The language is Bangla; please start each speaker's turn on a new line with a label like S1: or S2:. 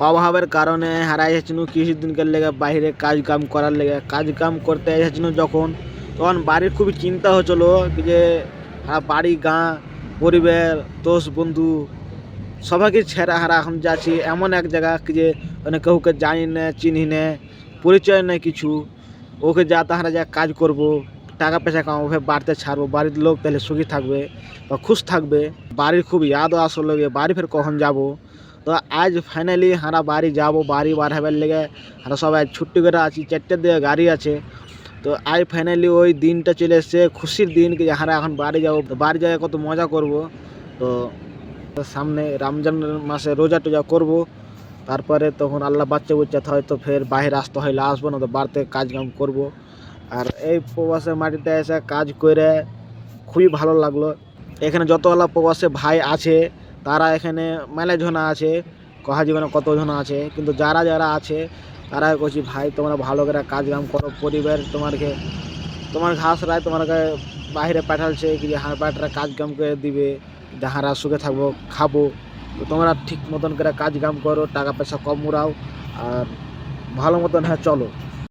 S1: অভাবের কারণে হারাই যাচ্ছিল কিছুদিনকার লেগে বাইরে কাজ কাম করার লেগে কাজ কাম করতে যাচ্ছিল যখন তখন বাড়ির খুবই চিন্তা হচ্ছিল কি যে বাড়ি গাঁ পরিবার দোস্ত বন্ধু সবাইকে ছেড়ে হারা এখন যাচ্ছি এমন এক জায়গা কি যে মানে কাউকে জানি না চিনি না পরিচয় নেই কিছু ওকে যা তাহারা যা কাজ করব টাকা পয়সা কামাবো ফের বাড়িতে ছাড়বো বাড়ির লোক তাহলে সুখী থাকবে বা খুশ থাকবে বাড়ির খুব ইয়াদও আসলে বাড়ি ফের কখন যাব। তো আজ ফাইনালি হারা বাড়ি যাব বাড়ি বার হবার লেগে হারা সবাই ছুটি করে আছি 4টার দিকে গাড়ি আছে। তো আজ ফাইনালি ওই দিনটা চলে এসছে খুশির দিন কি হারা এখন বাড়ি যাবো বাড়ি যায় কত মজা করব। তো সামনে রমজান মাসে রোজা টোজা করব তারপরে তখন আল্লাহ বাচ্চা বুচ্চা হয়তো ফের বাইরে আসতে হইলে আসবো না তো বাড়িতে কাজ কাম করবো। আর এই প্রবাসের মাটিতে এসে কাজ করে খুবই ভালো লাগলো। এখানে যতগুলা প্রবাসে ভাই আছে তারা এখানে মেলা জনা আছে কহা জীবনে কত জনা আছে কিন্তু যারা যারা আছে তারা বলছি ভাই তোমরা ভালো করে কাজ কাম করো পরিবার তোমার ঘাস রায় তোমাকে বাইরে পাঠালছে কি পাঠারা কাজ কাম করে দিবে যাহারা সুখে থাকবো খাবো। তো তোমরা ঠিক মতন করে কাজ কাম করো টাকা পয়সা কম উড়াও আর ভালো মতন হ্যাঁ চলো।